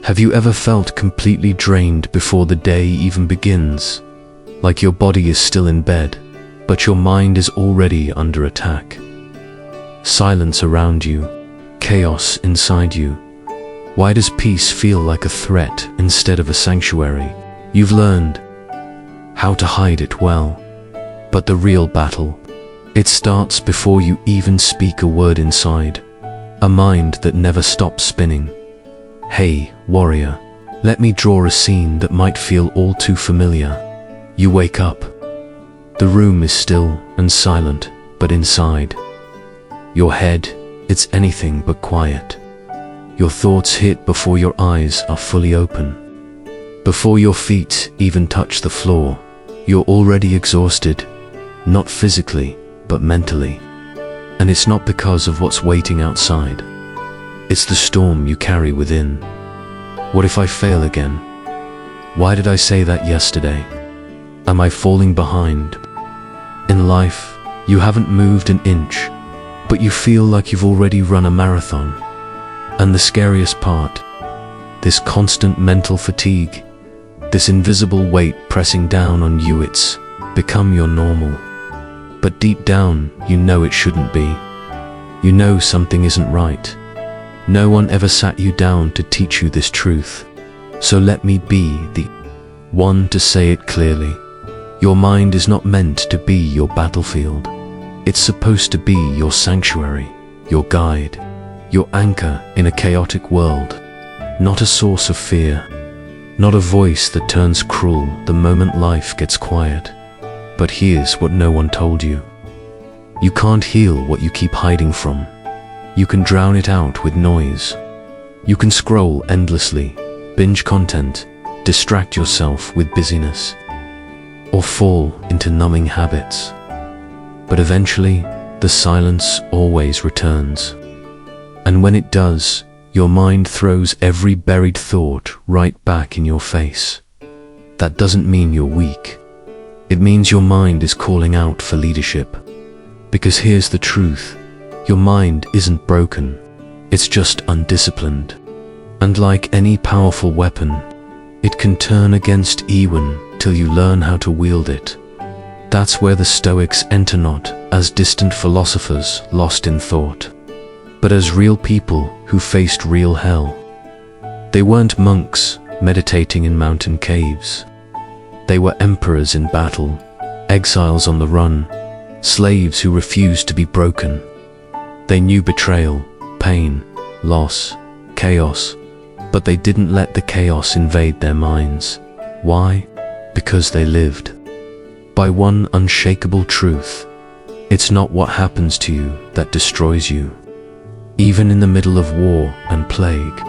Have you ever felt completely drained before the day even begins? Like your body is still in bed, but your mind is already under attack. Silence around you, chaos inside you. Why does peace feel like a threat instead of a sanctuary? You've learned how to hide it well, but the real battle, it starts before you even speak a word inside. A mind that never stops spinning. Hey, warrior, let me draw a scene that might feel all too familiar. You wake up. The room is still and silent, but inside, your head, it's anything but quiet. Your thoughts hit before your eyes are fully open. Before your feet even touch the floor, you're already exhausted, not physically, but mentally. And it's not because of what's waiting outside. It's the storm you carry within. What if I fail again? Why did I say that yesterday? Am I falling behind? In life, you haven't moved an inch, but you feel like you've already run a marathon. And the scariest part, this constant mental fatigue, this invisible weight pressing down on you, it's become your normal. But deep down, you know it shouldn't be. You know something isn't right. No one ever sat you down to teach you this truth. So let me be the one to say it clearly. Your mind is not meant to be your battlefield. It's supposed to be your sanctuary, your guide, your anchor in a chaotic world, not a source of fear, not a voice that turns cruel the moment life gets quiet. But here's what no one told you. You can't heal what you keep hiding from. You can drown it out with noise. You can scroll endlessly, binge content, distract yourself with busyness, or fall into numbing habits. But eventually, the silence always returns. And when it does, your mind throws every buried thought right back in your face. That doesn't mean you're weak. It means your mind is calling out for leadership. Because here's the truth, your mind isn't broken, it's just undisciplined. And like any powerful weapon, it can turn against anyone till you learn how to wield it. That's where the Stoics enter, not as distant philosophers lost in thought, but as real people who faced real hell. They weren't monks meditating in mountain caves. They were emperors in battle, exiles on the run, slaves who refused to be broken. They knew betrayal, pain, loss, chaos, but they didn't let the chaos invade their minds. Why? Because they lived by one unshakable truth. It's not what happens to you that destroys you. Even in the middle of war and plague,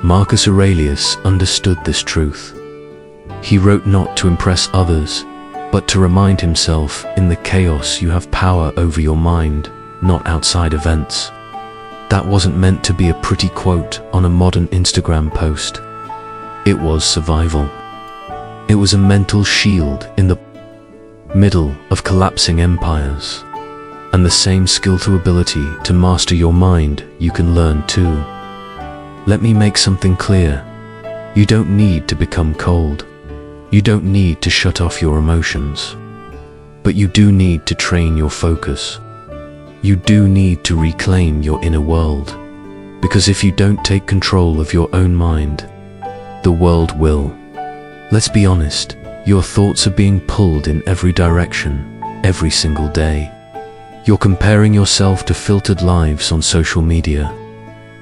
Marcus Aurelius understood this truth. He wrote not to impress others, but to remind himself in the chaos you have power over your mind, not outside events. That wasn't meant to be a pretty quote on a modern Instagram post. It was survival. It was a mental shield in the middle of collapsing empires. And the same skill to ability to master your mind you can learn too. Let me make something clear. You don't need to become cold. You don't need to shut off your emotions. But you do need to train your focus. You do need to reclaim your inner world. Because if you don't take control of your own mind, the world will. Let's be honest, your thoughts are being pulled in every direction, every single day. You're comparing yourself to filtered lives on social media.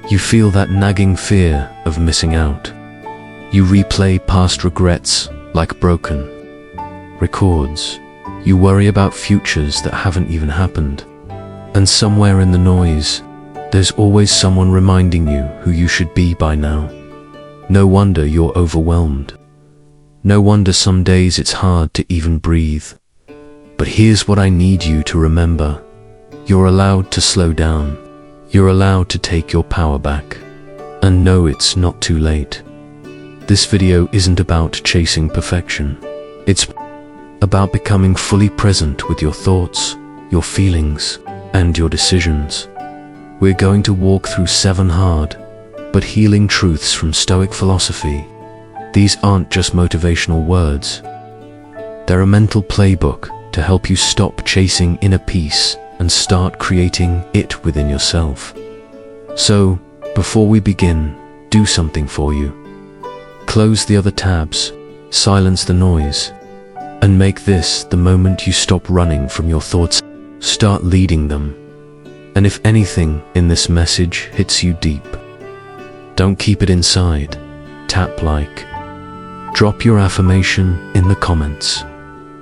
You feel that nagging fear of missing out. You replay past regrets like broken records. You worry about futures that haven't even happened. And somewhere in the noise, there's always someone reminding you who you should be by now. No wonder you're overwhelmed. No wonder some days it's hard to even breathe. But here's what I need you to remember. You're allowed to slow down. You're allowed to take your power back. And no, it's not too late. This video isn't about chasing perfection. It's about becoming fully present with your thoughts, your feelings, and your decisions. We're going to walk through 7 hard, but healing truths from Stoic philosophy. These aren't just motivational words. They're a mental playbook to help you stop chasing inner peace and start creating it within yourself. So, before we begin, do something for you. Close the other tabs, silence the noise, and make this the moment you stop running from your thoughts. Start leading them. And if anything in this message hits you deep, don't keep it inside. Tap like. Drop your affirmation in the comments.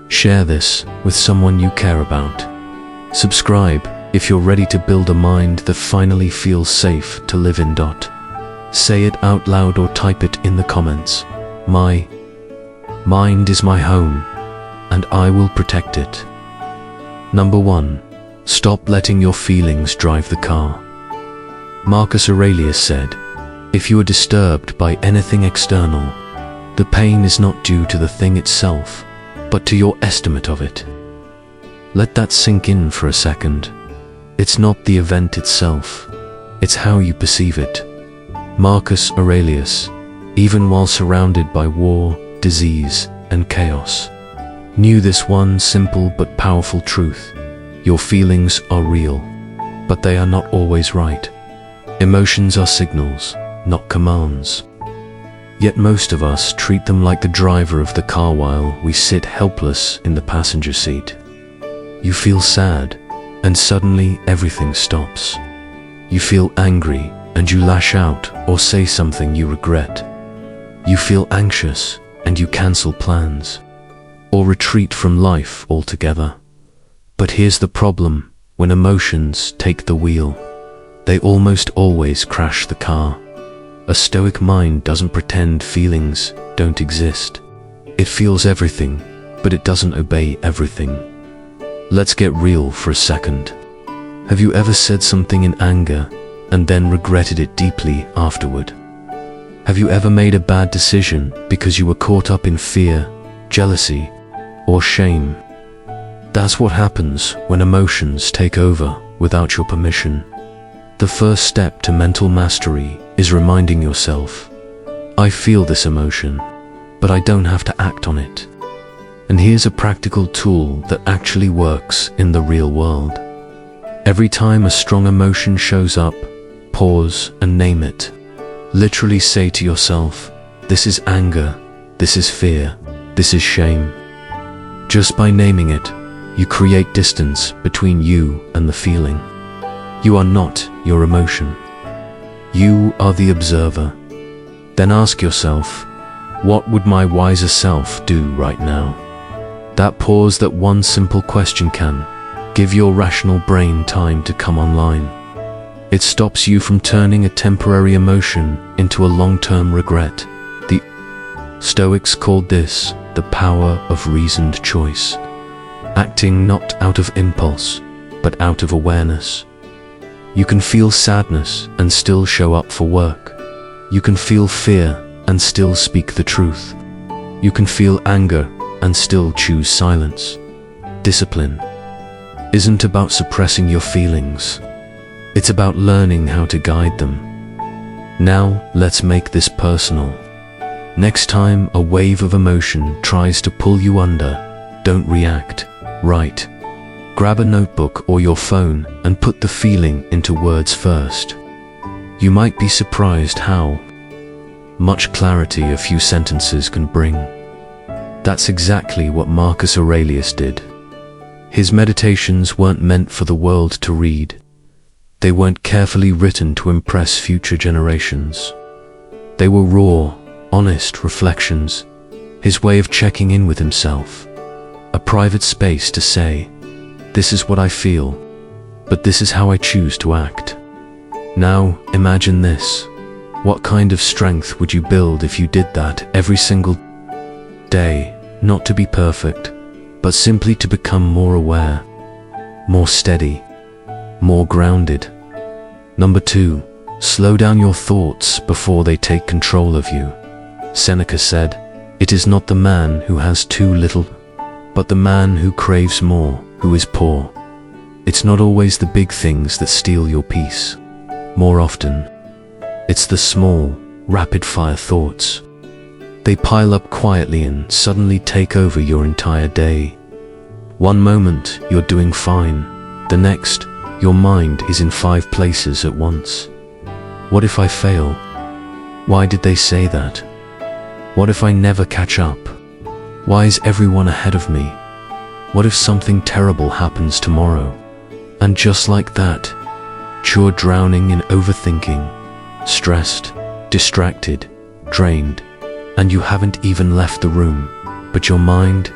Share this with someone you care about. Subscribe if you're ready to build a mind that finally feels safe to live in. Say it out loud or type it in the comments. My mind is my home, and I will protect it. Number 1. Stop letting your feelings drive the car. Marcus Aurelius said, "If you are disturbed by anything external, the pain is not due to the thing itself, but to your estimate of it." Let that sink in for a second. It's not the event itself, it's how you perceive it. Marcus Aurelius, even while surrounded by war, disease, and chaos, knew this one simple but powerful truth: your feelings are real, but they are not always right. Emotions are signals, not commands. Yet most of us treat them like the driver of the car while we sit helpless in the passenger seat. You feel sad, and suddenly everything stops. You feel angry, and you lash out or say something you regret. You feel anxious, and you cancel plans, or retreat from life altogether. But here's the problem: when emotions take the wheel, they almost always crash the car. A Stoic mind doesn't pretend feelings don't exist. It feels everything, but it doesn't obey everything. Let's get real for a second. Have you ever said something in anger and then regretted it deeply afterward? Have you ever made a bad decision because you were caught up in fear, jealousy, or shame? That's what happens when emotions take over without your permission. The first step to mental mastery is reminding yourself, I feel this emotion, but I don't have to act on it. And here's a practical tool that actually works in the real world. Every time a strong emotion shows up, pause and name it. Literally say to yourself, this is anger, this is fear, this is shame. Just by naming it, you create distance between you and the feeling. You are not your emotion. You are the observer. Then ask yourself, what would my wiser self do right now? That pause, that one simple question can give your rational brain time to come online. It stops you from turning a temporary emotion into a long-term regret. The Stoics called this the power of reasoned choice. Acting not out of impulse, but out of awareness. You can feel sadness and still show up for work. You can feel fear and still speak the truth. You can feel anger and still choose silence. Discipline isn't about suppressing your feelings. It's about learning how to guide them. Now, let's make this personal. Next time a wave of emotion tries to pull you under, don't react. Write. Grab a notebook or your phone and put the feeling into words first. You might be surprised how much clarity a few sentences can bring. That's exactly what Marcus Aurelius did. His meditations weren't meant for the world to read. They weren't carefully written to impress future generations. They were raw, honest reflections, his way of checking in with himself. A private space to say, this is what I feel, but this is how I choose to act. Now, imagine this. What kind of strength would you build if you did that every single day? Not to be perfect, but simply to become more aware, more steady, more grounded. Number 2, slow down your thoughts before they take control of you. Seneca said, "It is not the man who has too little, but the man who craves more, who is poor." It's not always the big things that steal your peace. More often, It's the small, rapid-fire thoughts. They pile up quietly and suddenly take over your entire day. One moment, you're doing fine. The next, your mind is in 5 places at once. What if I fail? Why did they say that? What if I never catch up? Why is everyone ahead of me? What if something terrible happens tomorrow? And just like that, you're drowning in overthinking, stressed, distracted, drained, and you haven't even left the room, but your mind,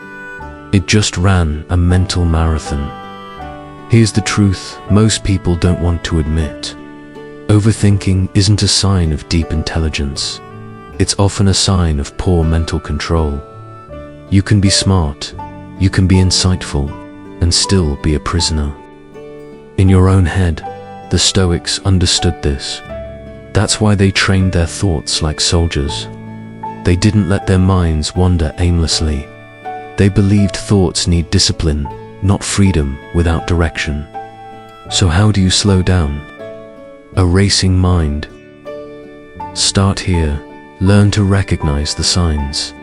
it just ran a mental marathon. Here's the truth most people don't want to admit. Overthinking isn't a sign of deep intelligence. It's often a sign of poor mental control. You can be smart, you can be insightful, and still be a prisoner in your own head. The Stoics understood this. That's why they trained their thoughts like soldiers. They didn't let their minds wander aimlessly. They believed thoughts need discipline, not freedom without direction. So how do you slow down a racing mind? Start here. Learn to recognize the signs.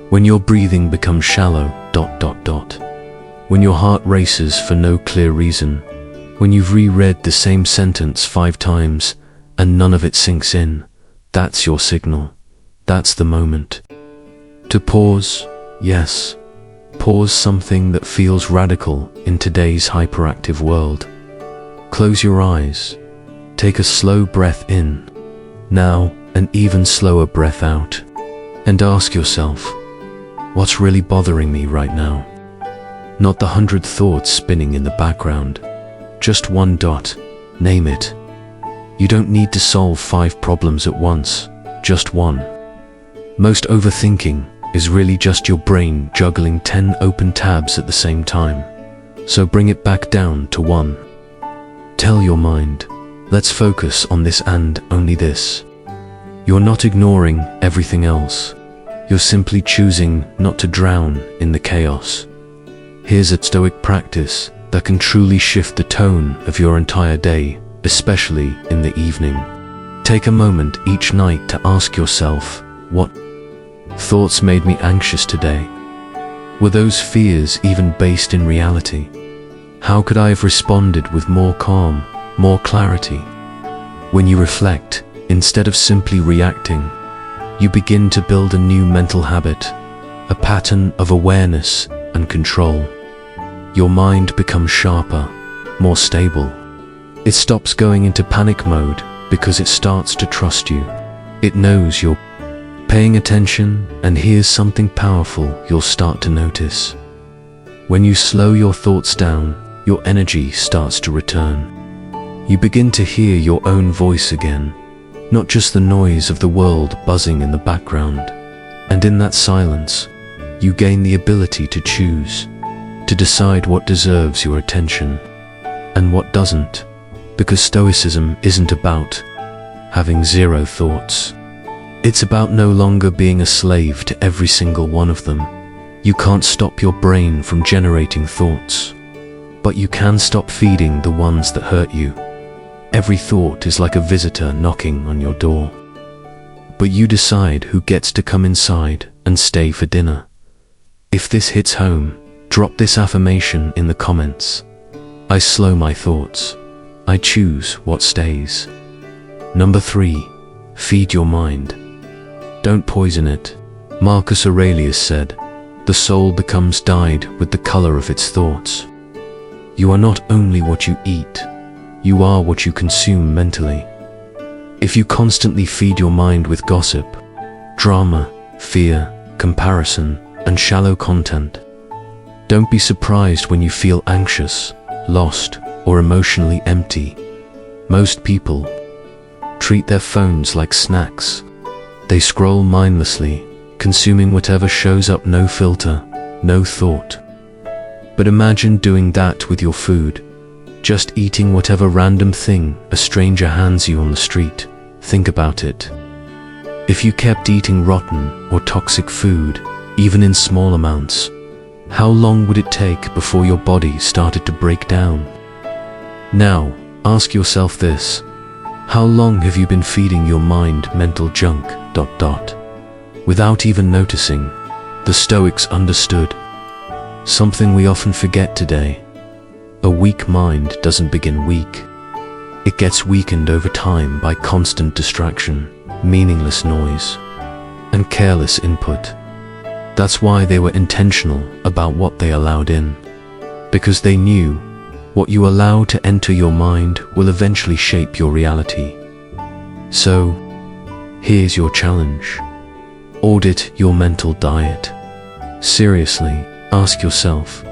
When your breathing becomes shallow, ... When your heart races for no clear reason. When you've reread the same sentence 5 times and none of it sinks in. That's your signal. That's the moment to pause. Yes, pause something that feels radical in today's hyperactive world. Close your eyes. Take a slow breath in. Now, an even slower breath out. And ask yourself, what's really bothering me right now? Not the 100 thoughts spinning in the background. Just one dot. Name it. You don't need to solve 5 problems at once, just one. Most overthinking is really just your brain juggling 10 open tabs at the same time. So bring it back down to 1. Tell your mind, let's focus on this and only this. You're not ignoring everything else. You're simply choosing not to drown in the chaos. Here's a Stoic practice that can truly shift the tone of your entire day, especially in the evening. Take a moment each night to ask yourself, what thoughts made me anxious today? Were those fears even based in reality? How could I have responded with more calm, more clarity? When you reflect, instead of simply reacting, you begin to build a new mental habit, a pattern of awareness and control. Your mind becomes sharper, more stable. It stops going into panic mode because it starts to trust you. It knows you're paying attention, and here's something powerful you'll start to notice. When you slow your thoughts down, your energy starts to return. You begin to hear your own voice again, not just the noise of the world buzzing in the background. And in that silence, you gain the ability to choose, to decide what deserves your attention and what doesn't, because Stoicism isn't about having 0 thoughts. It's about no longer being a slave to every single one of them. You can't stop your brain from generating thoughts, but you can stop feeding the ones that hurt you. Every thought is like a visitor knocking on your door, but you decide who gets to come inside and stay for dinner. If this hits home, drop this affirmation in the comments. I slow my thoughts. I choose what stays. Number 3, feed your mind. Don't poison it. Marcus Aurelius said, the soul becomes dyed with the color of its thoughts. You are not only what you eat, you are what you consume mentally. If you constantly feed your mind with gossip, drama, fear, comparison, and shallow content, don't be surprised when you feel anxious, lost, or emotionally empty. Most people treat their phones like snacks. They scroll mindlessly, consuming whatever shows up, no filter, no thought. But imagine doing that with your food. Just eating whatever random thing a stranger hands you on the street. Think about it. If you kept eating rotten or toxic food, even in small amounts, how long would it take before your body started to break down? Now, ask yourself this. How long have you been feeding your mind mental junk, without even noticing? The Stoics understood something we often forget today. A weak mind doesn't begin weak. It gets weakened over time by constant distraction, meaningless noise, and careless input. That's why they were intentional about what they allowed in, because they knew what you allow to enter your mind will eventually shape your reality. So, here's your challenge. Audit your mental diet. Seriously, ask yourself,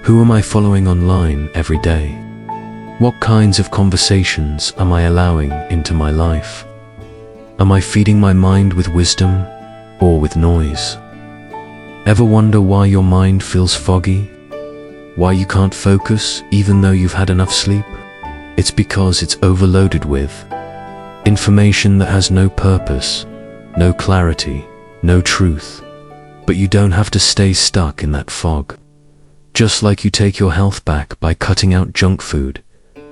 who am I following online every day? What kinds of conversations am I allowing into my life? Am I feeding my mind with wisdom or with noise? Ever wonder why your mind feels foggy? Why you can't focus even though you've had enough sleep? It's because it's overloaded with information that has no purpose, no clarity, no truth. But you don't have to stay stuck in that fog. Just like you take your health back by cutting out junk food,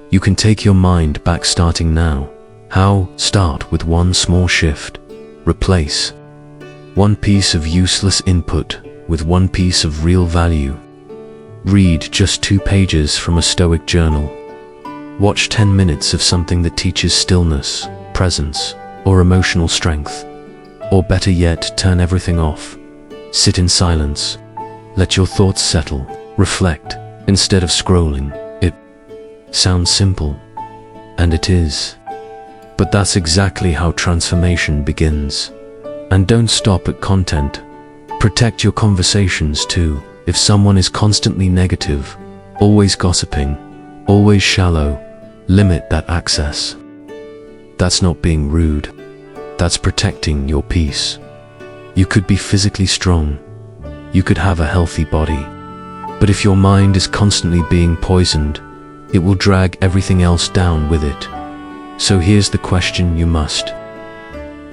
you can take your mind back starting now. How? Start with one small shift. Replace one piece of useless input with one piece of real value. Read just 2 pages from a Stoic journal. Watch 10 minutes of something that teaches stillness, presence, or emotional strength. Or better yet, turn everything off. Sit in silence. Let your thoughts settle. Reflect instead of scrolling. It sounds simple, and it is. But that's exactly how transformation begins. And don't stop at content. Protect your conversations too. If someone is constantly negative, always gossiping, always shallow, limit that access. That's not being rude. That's protecting your peace. You could be physically strong. You could have a healthy body. But if your mind is constantly being poisoned, it will drag everything else down with it. So here's the question you must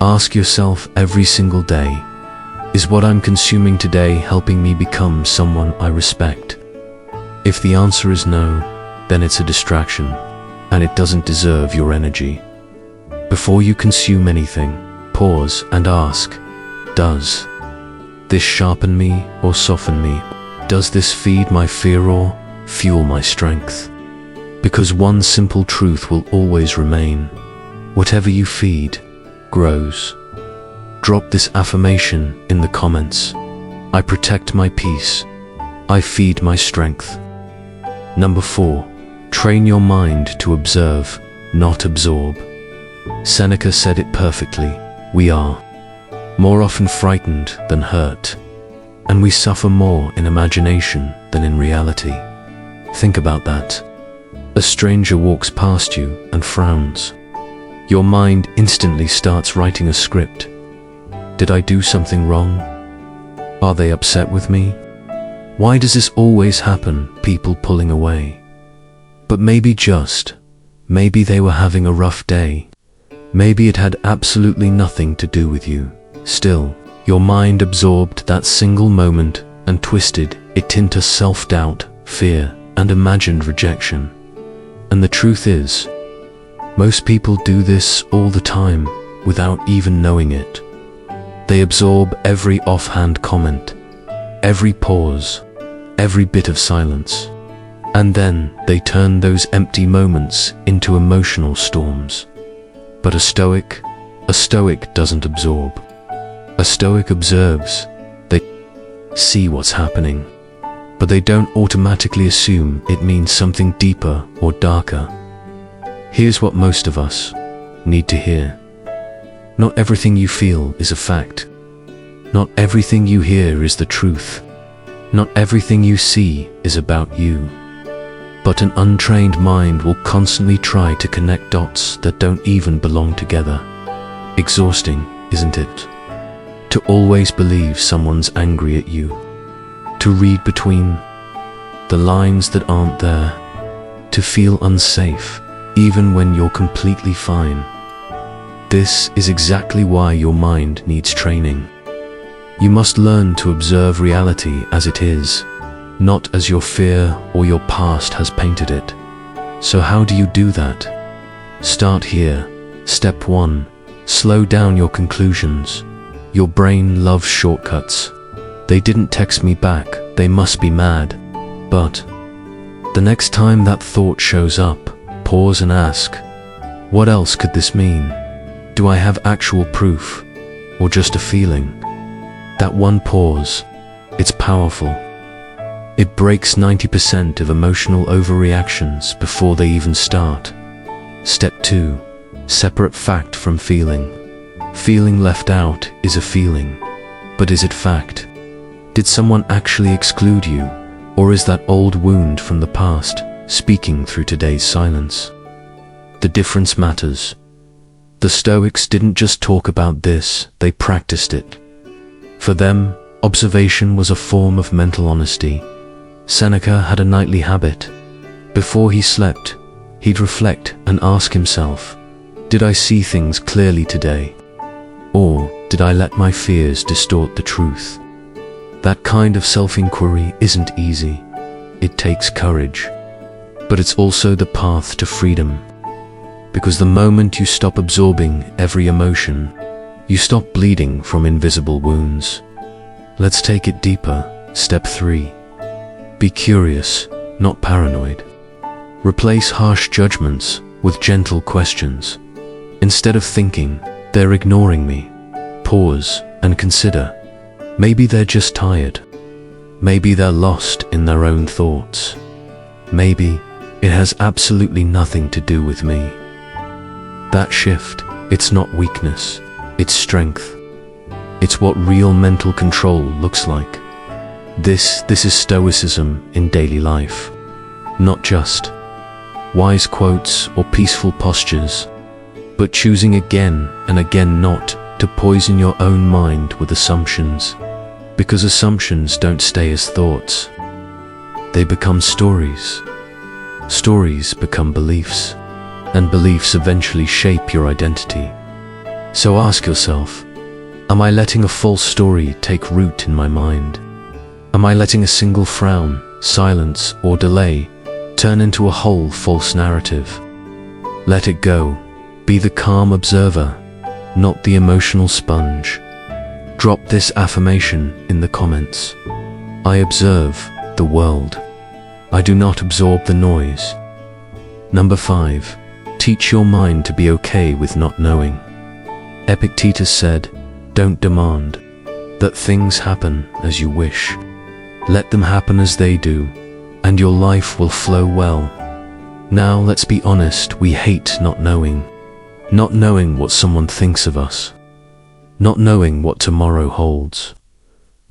ask yourself every single day. Is what I'm consuming today helping me become someone I respect? If the answer is no, then it's a distraction, and it doesn't deserve your energy. Before you consume anything, pause and ask, does this sharpen me or soften me? Does this feed my fear or fuel my strength? Because one simple truth will always remain. Whatever you feed, grows. Drop this affirmation in the comments. I protect my peace. I feed my strength. Number 4, train your mind to observe, not absorb. Seneca said it perfectly. We are more often frightened than hurt, and we suffer more in imagination than in reality. Think about that. A stranger walks past you and frowns. Your mind instantly starts writing a script. Did I do something wrong? Are they upset with me? Why does this always happen? People pulling away. But maybe they were having a rough day. Maybe it had absolutely nothing to do with you. Still, your mind absorbed that single moment and twisted it into self-doubt, fear, and imagined rejection. And the truth is, most people do this all the time without even knowing it. They absorb every offhand comment, every pause, every bit of silence, and then they turn those empty moments into emotional storms. But a Stoic doesn't absorb. A Stoic observes. They see what's happening, but they don't automatically assume it means something deeper or darker. Here's what most of us need to hear. Not everything you feel is a fact. Not everything you hear is the truth. Not everything you see is about you. But an untrained mind will constantly try to connect dots that don't even belong together. Exhausting, isn't it? To always believe someone's angry at you. To read between the lines that aren't there. To feel unsafe, even when you're completely fine. This is exactly why your mind needs training. You must learn to observe reality as it is, not as your fear or your past has painted it. So how do you do that? Start here. Step 1. Slow down your conclusions. Your brain loves shortcuts. They didn't text me back, they must be mad. But the next time that thought shows up, pause and ask, what else could this mean? Do I have actual proof, or just a feeling? That one pause, it's powerful. It breaks 90% of emotional overreactions before they even start. Step 2. Separate fact from feeling. Feeling left out is a feeling, but is it fact? Did someone actually exclude you, or is that old wound from the past speaking through today's silence? The difference matters. The Stoics didn't just talk about this, they practiced it. For them, observation was a form of mental honesty. Seneca had a nightly habit. Before he slept, he'd reflect and ask himself, did I see things clearly today? Or did I let my fears distort the truth? That kind of self-inquiry isn't easy. It takes courage. But it's also the path to freedom. Because the moment you stop absorbing every emotion, you stop bleeding from invisible wounds. Let's take it deeper. Step 3. Be curious, not paranoid. Replace harsh judgments with gentle questions. Instead of thinking, they're ignoring me, pause and consider. Maybe they're just tired. Maybe they're lost in their own thoughts. Maybe it has absolutely nothing to do with me. That shift, it's not weakness, it's strength. It's what real mental control looks like. This is Stoicism in daily life. Not just wise quotes or peaceful postures, but choosing again and again not to poison your own mind with assumptions. Because assumptions don't stay as thoughts. They become stories. Stories become beliefs. And beliefs eventually shape your identity. So ask yourself, am I letting a false story take root in my mind? Am I letting a single frown, silence, or delay turn into a whole false narrative? Let it go. Be the calm observer, not the emotional sponge. Drop this affirmation in the comments. I observe the world. I do not absorb the noise. Number 5. Teach your mind to be okay with not knowing. Epictetus said, don't demand that things happen as you wish. Let them happen as they do, and your life will flow well. Now let's be honest, we hate not knowing. Not knowing what someone thinks of us. Not knowing what tomorrow holds.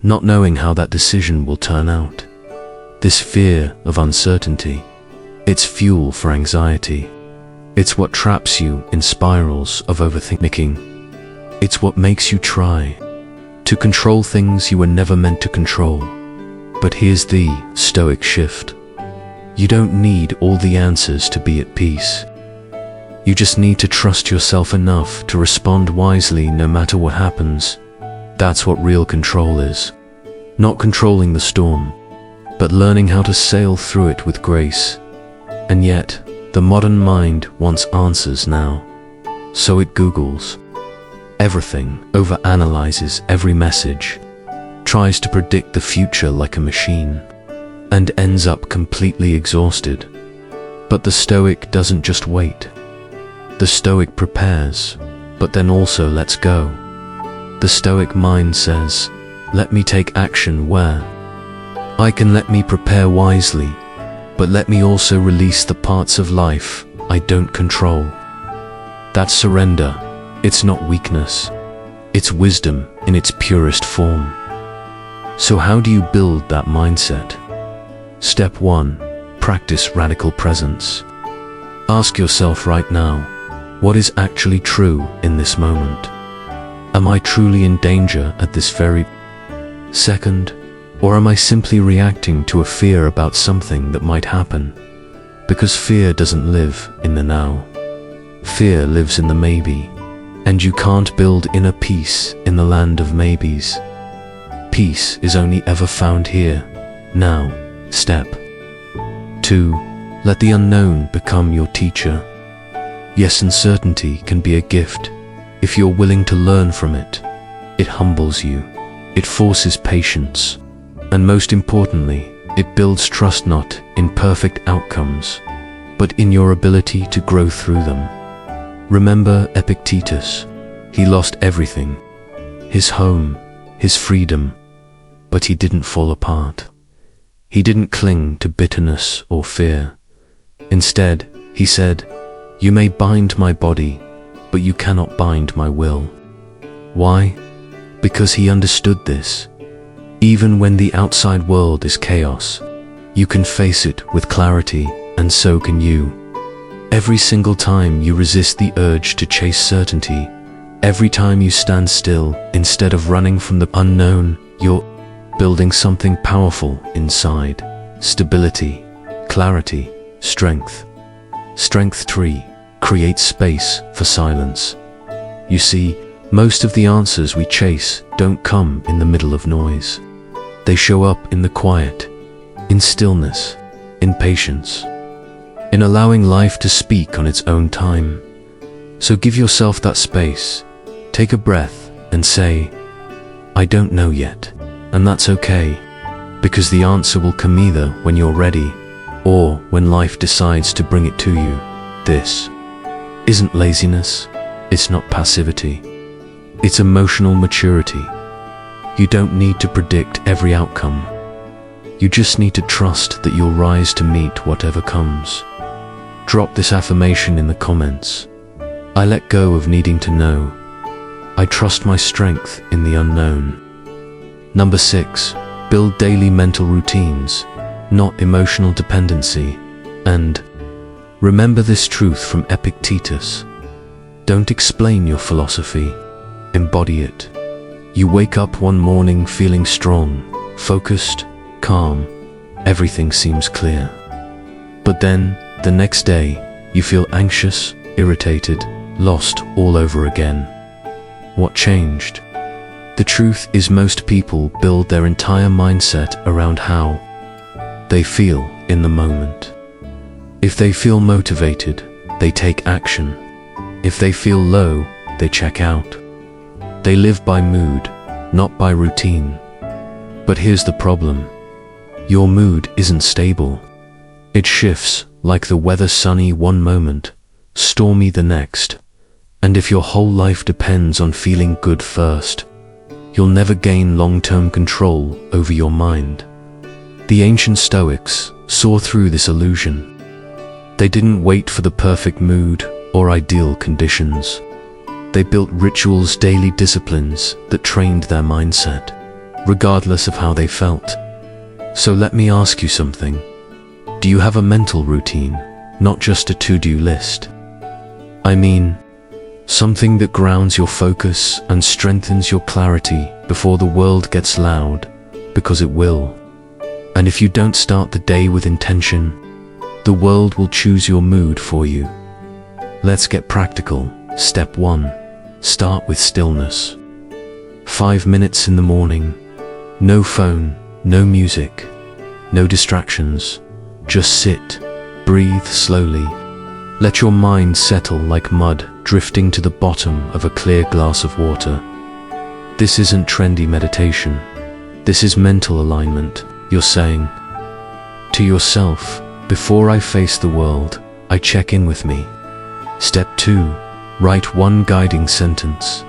Not knowing how that decision will turn out. This fear of uncertainty, it's fuel for anxiety. It's what traps you in spirals of overthinking. It's what makes you try to control things you were never meant to control. But here's the Stoic shift. You don't need all the answers to be at peace. You just need to trust yourself enough to respond wisely no matter what happens. That's what real control is. Not controlling the storm, but learning how to sail through it with grace. And yet, the modern mind wants answers now. So it Googles everything, overanalyzes every message, tries to predict the future like a machine, and ends up completely exhausted. But the Stoic doesn't just wait. The Stoic prepares, but then also lets go. The Stoic mind says, let me take action where I can. Let me prepare wisely, but let me also release the parts of life I don't control. That's surrender. It's not weakness. It's wisdom in its purest form. So how do you build that mindset? Step 1. Practice radical presence. Ask yourself right now, what is actually true in this moment? Am I truly in danger at this very second? Or am I simply reacting to a fear about something that might happen? Because fear doesn't live in the now. Fear lives in the maybe. And you can't build inner peace in the land of maybes. Peace is only ever found here, now. Step 2. Let the unknown become your teacher. Yes, uncertainty can be a gift if you're willing to learn from it. It humbles you, it forces patience, and most importantly, it builds trust not in perfect outcomes, but in your ability to grow through them. Remember Epictetus. He lost everything, his home, his freedom, but he didn't fall apart. He didn't cling to bitterness or fear. Instead, he said, "You may bind my body, but you cannot bind my will." Why? Because he understood this. Even when the outside world is chaos, you can face it with clarity, and so can you. Every single time you resist the urge to chase certainty, every time you stand still instead of running from the unknown, you're building something powerful inside. Stability, clarity, strength. Strength 3. Create space for silence. You see, most of the answers we chase don't come in the middle of noise. They show up in the quiet, in stillness, in patience, in allowing life to speak on its own time. So give yourself that space. Take a breath and say, "I don't know yet," and that's okay, because the answer will come either when you're ready or when life decides to bring it to you. This isn't laziness, it's not passivity, it's emotional maturity. You don't need to predict every outcome. You just need to trust that you'll rise to meet whatever comes. Drop this affirmation in the comments. I let go of needing to know. I trust my strength in the unknown. Number 6. Build daily mental routines, not emotional dependency. And remember this truth from Epictetus. Don't explain your philosophy, embody it. You wake up one morning feeling strong, focused, calm, everything seems clear. But then, the next day, you feel anxious, irritated, lost all over again. What changed? The truth is most people build their entire mindset around how they feel in the moment. If they feel motivated, they take action. If they feel low, they check out. They live by mood, not by routine. But here's the problem. Your mood isn't stable. It shifts like the weather, sunny one moment, stormy the next. And if your whole life depends on feeling good first, you'll never gain long-term control over your mind. The ancient Stoics saw through this illusion. They didn't wait for the perfect mood or ideal conditions. They built rituals, daily disciplines that trained their mindset, regardless of how they felt. So let me ask you something. Do you have a mental routine, not just a to-do list? I mean, something that grounds your focus and strengthens your clarity before the world gets loud, because it will. And if you don't start the day with intention, the world will choose your mood for you. Let's get practical. Step 1. Start with stillness. 5 minutes in the morning. No phone, no music, no distractions. Just sit, breathe slowly. Let your mind settle like mud drifting to the bottom of a clear glass of water. This isn't trendy meditation. This is mental alignment. You're saying to yourself, before I face the world, I check in with me. Step 2. Write one guiding sentence.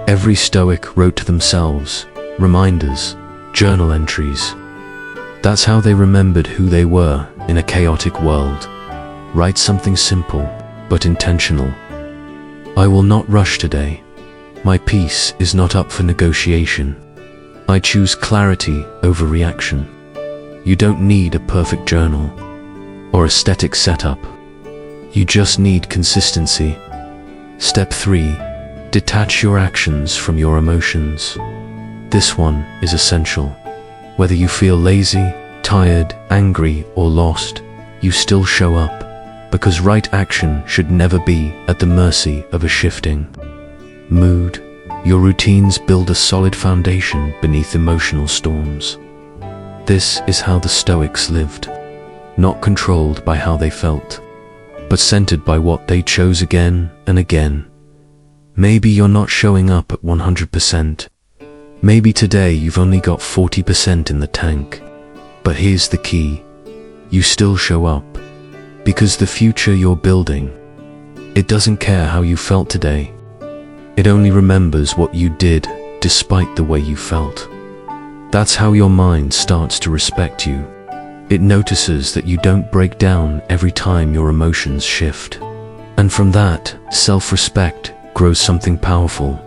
Every Stoic wrote to themselves, reminders, journal entries. That's how they remembered who they were in a chaotic world. Write something simple, but intentional. I will not rush today. My peace is not up for negotiation. I choose clarity over reaction. You don't need a perfect journal or aesthetic setup. You just need consistency. Step 3. Detach your actions from your emotions. This one is essential. Whether you feel lazy, tired, angry, or lost, you still show up, because right action should never be at the mercy of a shifting mood. Your routines build a solid foundation beneath emotional storms. This is how the Stoics lived, not controlled by how they felt, but centered by what they chose again and again. Maybe you're not showing up at 100%. Maybe today you've only got 40% in the tank. But here's the key. You still show up. Because the future you're building, it doesn't care how you felt today. It only remembers what you did despite the way you felt. That's how your mind starts to respect you. It notices that you don't break down every time your emotions shift. And from that, self-respect grows something powerful.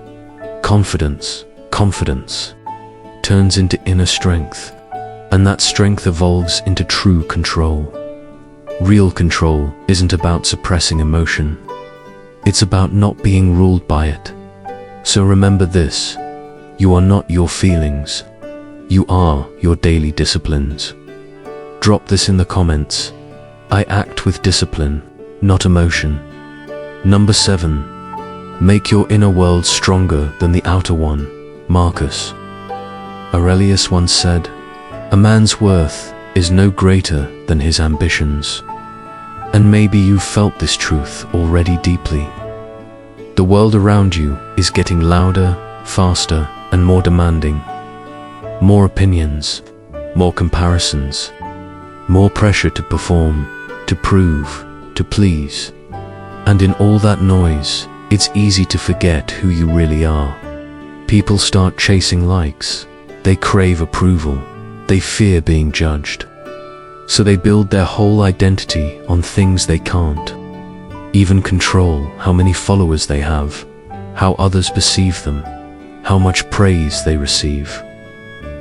Confidence turns into inner strength. And that strength evolves into true control. Real control isn't about suppressing emotion. It's about not being ruled by it. So remember this, you are not your feelings. You are your daily disciplines. Drop this in the comments. I act with discipline, not emotion. Number 7. Make your inner world stronger than the outer one. Marcus Aurelius once said, "A man's worth is no greater than his ambitions." And maybe you've felt this truth already deeply. The world around you is getting louder, faster, and more demanding. More opinions, more comparisons, more pressure to perform, to prove, to please. And in all that noise, it's easy to forget who you really are. People start chasing likes. They crave approval. They fear being judged. So they build their whole identity on things they can't. Even control how many followers they have, how others perceive them, how much praise they receive.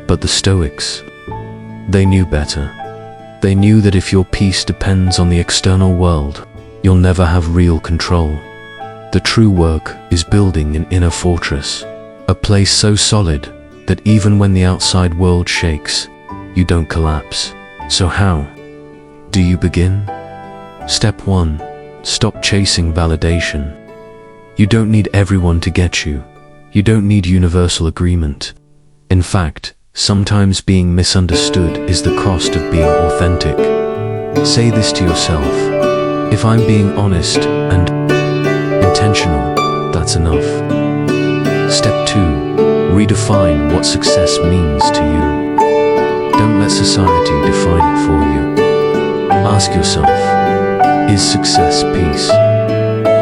But the Stoics, they knew better. They knew that if your peace depends on the external world, you'll never have real control. The true work is building an inner fortress, a place so solid that even when the outside world shakes, you don't collapse. So how do you begin? Step 1. Stop chasing validation. You don't need everyone to get you. You don't need universal agreement. In fact, sometimes being misunderstood is the cost of being authentic. Say this to yourself. If I'm being honest and intentional, that's enough. Step 2. Redefine what success means to you. Don't let society define it for you. Ask yourself, is success peace?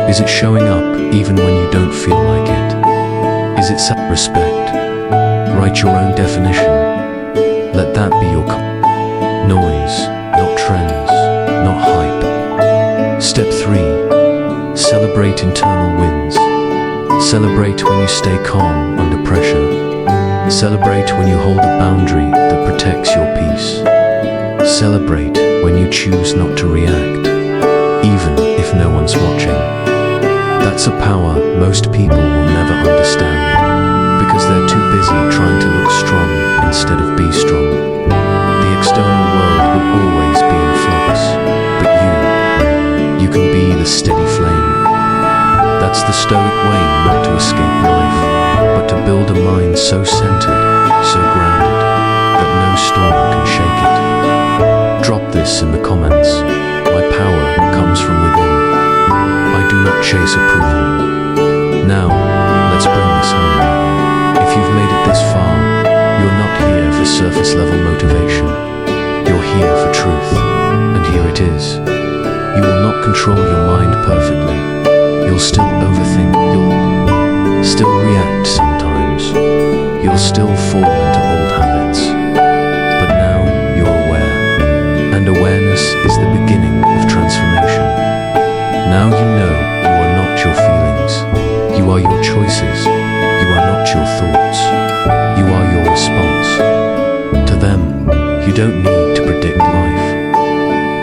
Is it showing up even when you don't feel like it? Is it self-respect? Write your own definition. Let that be your noise, not trends, not hype. Step 3. Celebrate internal wins. Celebrate when you stay calm under pressure. Celebrate when you hold a boundary that protects your peace. Celebrate when you choose not to react, even if no one's watching. That's a power most people will never understand, because they're too busy trying to look strong instead of be strong. The external world will always be in flux, but you can be the steady flame. That's the Stoic way not to escape life, but to build a mind so centered, so grounded, that no storm can shake it. Drop this in the comments. My power comes from within. I do not chase approval. Now, let's bring this home. If you've made it this far, you're not here for surface level motivation. You're here for truth. And here it is. You will not control your mind perfectly. You'll still overthink, you'll still react sometimes, you'll still fall into old habits. But now you're aware, and awareness is the beginning of transformation. Now you know you are not your feelings, you are your choices, you are not your thoughts, you are your response. To them, you don't need to predict life,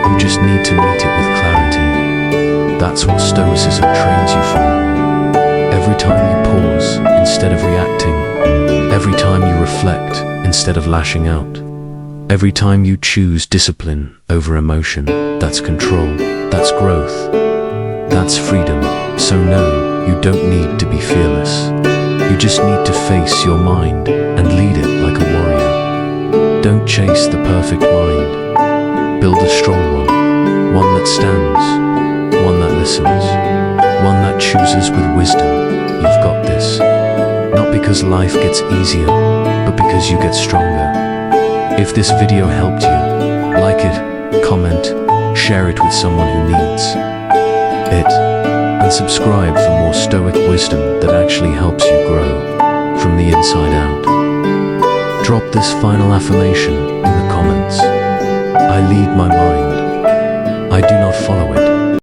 you just need to meet it with clarity. That's what Stoicism trains you for. Every time you pause instead of reacting, every time you reflect instead of lashing out, every time you choose discipline over emotion, that's control, that's growth, that's freedom. So no, you don't need to be fearless. You just need to face your mind and lead it like a warrior. Don't chase the perfect mind. Build a strong one that stands, one listens, one that chooses with wisdom. You've got this. Not because life gets easier, but because you get stronger. If this video helped you, like it, comment, share it with someone who needs it, and subscribe for more Stoic wisdom that actually helps you grow from the inside out. Drop this final affirmation in the comments. I lead my mind. I do not follow it.